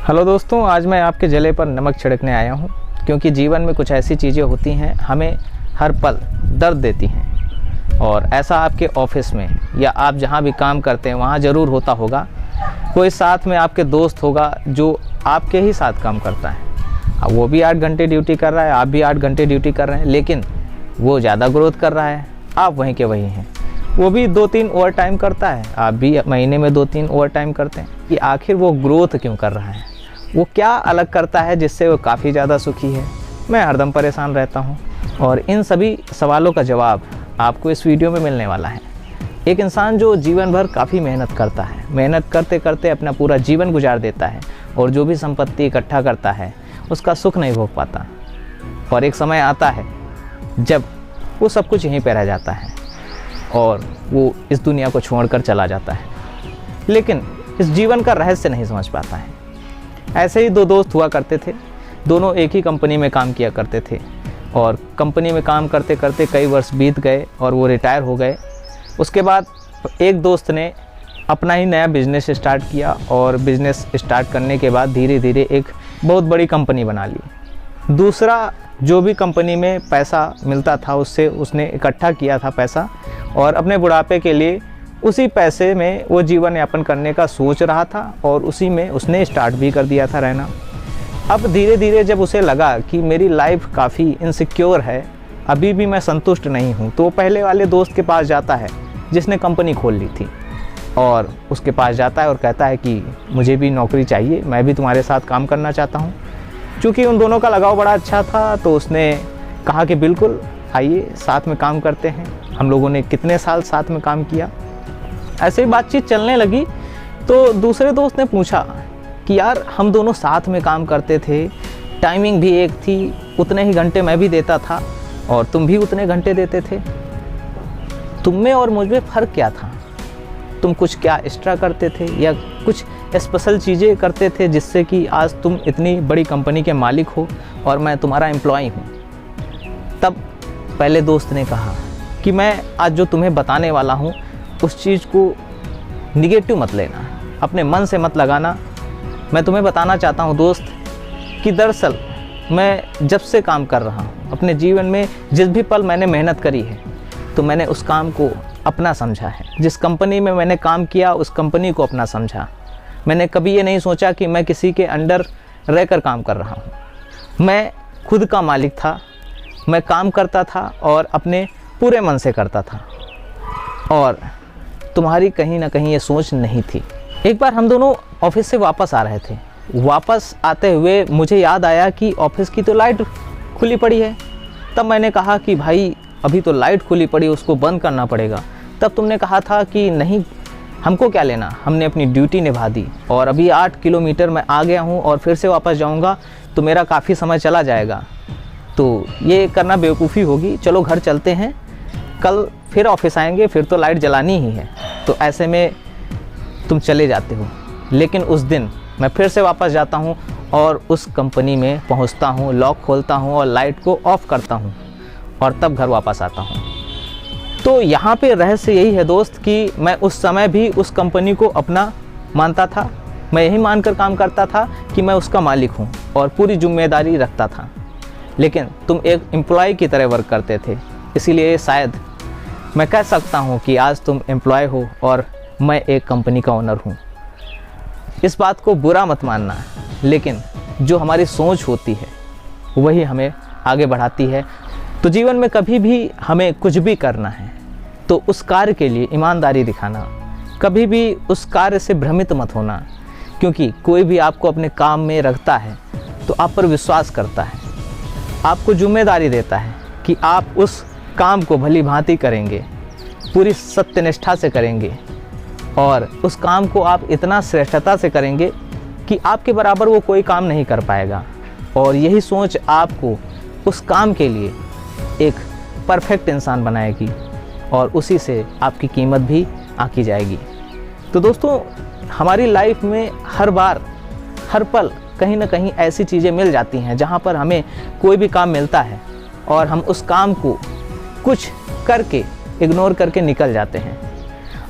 Hello दोस्तों, आज मैं आपके जले पर नमक छिड़कने आया हूँ क्योंकि जीवन में कुछ ऐसी चीज़ें होती हैं हमें हर पल दर्द देती हैं। और ऐसा आपके ऑफिस में या आप जहाँ भी काम करते हैं वहाँ ज़रूर होता होगा। कोई साथ में आपके दोस्त होगा जो आपके ही साथ काम करता है। अब वो भी 8 घंटे ड्यूटी कर रहा है, आप भी 8 घंटे ड्यूटी कर रहे हैं, लेकिन वो ज़्यादा ग्रोथ कर रहा है, आप वहीं के वहीं हैं। वो भी 2-3 ओवर टाइम करता है, आप भी महीने में 2-3 ओवर टाइम करते हैं। कि आखिर वो ग्रोथ क्यों कर रहा है, वो क्या अलग करता है जिससे वो काफ़ी ज़्यादा सुखी है। मैं हरदम परेशान रहता हूँ और इन सभी सवालों का जवाब आपको इस वीडियो में मिलने वाला है। एक इंसान जो जीवन भर काफ़ी मेहनत करता है, मेहनत करते करते अपना पूरा जीवन गुजार देता है और जो भी संपत्ति इकट्ठा करता है उसका सुख नहीं भोग पाता। और एक समय आता है जब वो सब कुछ यहीं पर रह जाता है और वो इस दुनिया को छोड़कर चला जाता है, लेकिन इस जीवन का रहस्य नहीं समझ पाता है। ऐसे ही 2 दोस्त हुआ करते थे, दोनों एक ही कंपनी में काम किया करते थे और कंपनी में काम करते करते कई वर्ष बीत गए और वो रिटायर हो गए। उसके बाद एक दोस्त ने अपना ही नया बिज़नेस स्टार्ट किया और बिज़नेस स्टार्ट करने के बाद धीरे धीरे एक बहुत बड़ी कंपनी बना ली। दूसरा जो भी कंपनी में पैसा मिलता था उससे उसने इकट्ठा किया था पैसा और अपने बुढ़ापे के लिए उसी पैसे में वो जीवन यापन करने का सोच रहा था और उसी में उसने स्टार्ट भी कर दिया था रहना। अब धीरे धीरे जब उसे लगा कि मेरी लाइफ काफ़ी इनसिक्योर है, अभी भी मैं संतुष्ट नहीं हूँ, तो वो पहले वाले दोस्त के पास जाता है जिसने कंपनी खोल ली थी और उसके पास जाता है और कहता है कि मुझे भी नौकरी चाहिए, मैं भी तुम्हारे साथ काम करना चाहता हूँ। चूँकि उन दोनों का लगाव बड़ा अच्छा था तो उसने कहा कि बिल्कुल आइए साथ में काम करते हैं। हम लोगों ने कितने साल साथ में काम किया। ऐसे ही बातचीत चलने लगी तो दूसरे दोस्त ने पूछा कि यार हम दोनों साथ में काम करते थे, टाइमिंग भी एक थी, उतने ही घंटे मैं भी देता था और तुम भी उतने घंटे देते थे, तुम में और मुझ में फ़र्क क्या था? तुम कुछ क्या एक्स्ट्रा करते थे या कुछ स्पेशल चीज़ें करते थे जिससे कि आज तुम इतनी बड़ी कंपनी के मालिक हो और मैं तुम्हारा एम्प्लॉय हूँ? तब पहले दोस्त ने कहा कि मैं आज जो तुम्हें बताने वाला हूँ उस चीज़ को निगेटिव मत लेना, अपने मन से मत लगाना। मैं तुम्हें बताना चाहता हूँ दोस्त कि दरअसल मैं जब से काम कर रहा हूँ, अपने जीवन में जिस भी पल मैंने मेहनत करी है तो मैंने उस काम को अपना समझा है। जिस कंपनी में मैंने काम किया उस कंपनी को अपना समझा। मैंने कभी ये नहीं सोचा कि मैं किसी के अंडर रहकर काम कर रहा हूँ। मैं खुद का मालिक था, मैं काम करता था और अपने पूरे मन से करता था और तुम्हारी कहीं ना कहीं ये सोच नहीं थी। एक बार हम दोनों ऑफिस से वापस आ रहे थे, वापस आते हुए मुझे याद आया कि ऑफिस की तो लाइट खुली पड़ी है। तब मैंने कहा कि भाई अभी तो लाइट खुली पड़ी, उसको बंद करना पड़ेगा। तब तुमने कहा था कि नहीं, हमको क्या लेना, हमने अपनी ड्यूटी निभा दी और अभी 8 किलोमीटर मैं आ गया हूँ और फिर से वापस जाऊँगा तो मेरा काफ़ी समय चला जाएगा, तो ये करना बेवकूफ़ी होगी। चलो घर चलते हैं, कल फिर ऑफिस आएंगे, फिर तो लाइट जलानी ही है। तो ऐसे में तुम चले जाते हो, लेकिन उस दिन मैं फिर से वापस जाता हूँ और उस कंपनी में पहुँचता हूँ, लॉक खोलता हूँ और लाइट को ऑफ़ करता हूँ और तब घर वापस आता हूँ। तो यहाँ पे रहस्य यही है दोस्त कि मैं उस समय भी उस कंपनी को अपना मानता था। मैं यही मानकर काम करता था कि मैं उसका मालिक हूँ और पूरी जिम्मेदारी रखता था, लेकिन तुम एक एम्प्लॉय की तरह वर्क करते थे। इसीलिए शायद मैं कह सकता हूँ कि आज तुम एम्प्लॉय हो और मैं एक कंपनी का ओनर हूँ। इस बात को बुरा मत मानना, लेकिन जो हमारी सोच होती है वही हमें आगे बढ़ाती है। तो जीवन में कभी भी हमें कुछ भी करना है तो उस कार्य के लिए ईमानदारी दिखाना, कभी भी उस कार्य से भ्रमित मत होना, क्योंकि कोई भी आपको अपने काम में रखता है तो आप पर विश्वास करता है, आपको जिम्मेदारी देता है कि आप उस काम को भली भांति करेंगे, पूरी सत्यनिष्ठा से करेंगे और उस काम को आप इतना श्रेष्ठता से करेंगे कि आपके बराबर वो कोई काम नहीं कर पाएगा। और यही सोच आपको उस काम के लिए एक परफेक्ट इंसान बनाएगी और उसी से आपकी कीमत भी आंकी जाएगी। तो दोस्तों, हमारी लाइफ में हर बार हर पल कहीं ना कहीं ऐसी चीज़ें मिल जाती हैं जहाँ पर हमें कोई भी काम मिलता है और हम उस काम को कुछ करके इग्नोर करके निकल जाते हैं।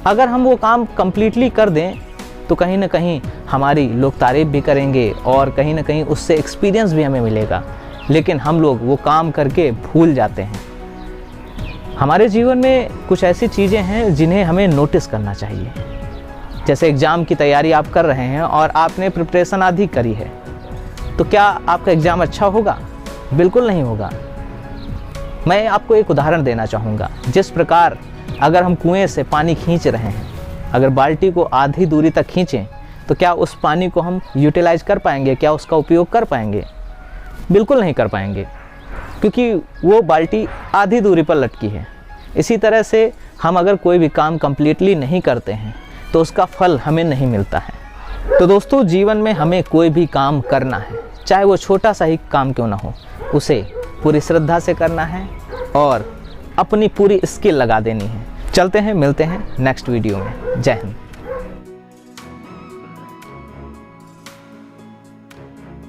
अगर हम वो काम कंप्लीटली कर दें तो कहीं ना कहीं हमारी लोग तारीफ़ भी करेंगे और कहीं ना कहीं उससे एक्सपीरियंस भी हमें मिलेगा। लेकिन हम लोग वो काम करके भूल जाते हैं। हमारे जीवन में कुछ ऐसी चीज़ें हैं जिन्हें हमें नोटिस करना चाहिए। जैसे एग्ज़ाम की तैयारी आप कर रहे हैं और आपने प्रिपरेशन आधी करी है, तो क्या आपका एग्ज़ाम अच्छा होगा? बिल्कुल नहीं होगा। मैं आपको एक उदाहरण देना चाहूँगा। जिस प्रकार अगर हम कुएं से पानी खींच रहे हैं, अगर बाल्टी को आधी दूरी तक खींचें तो क्या उस पानी को हम यूटिलाइज कर पाएंगे? क्या उसका उपयोग कर पाएंगे? बिल्कुल नहीं कर पाएंगे, क्योंकि वो बाल्टी आधी दूरी पर लटकी है। इसी तरह से हम अगर कोई भी काम कंप्लीटली नहीं करते हैं तो उसका फल हमें नहीं मिलता है। तो दोस्तों, जीवन में हमें कोई भी काम करना है, चाहे वो छोटा सा ही काम क्यों ना हो, उसे पूरी श्रद्धा से करना है और अपनी पूरी स्किल लगा देनी है। चलते हैं, मिलते हैं नेक्स्ट वीडियो में। जय हिंद।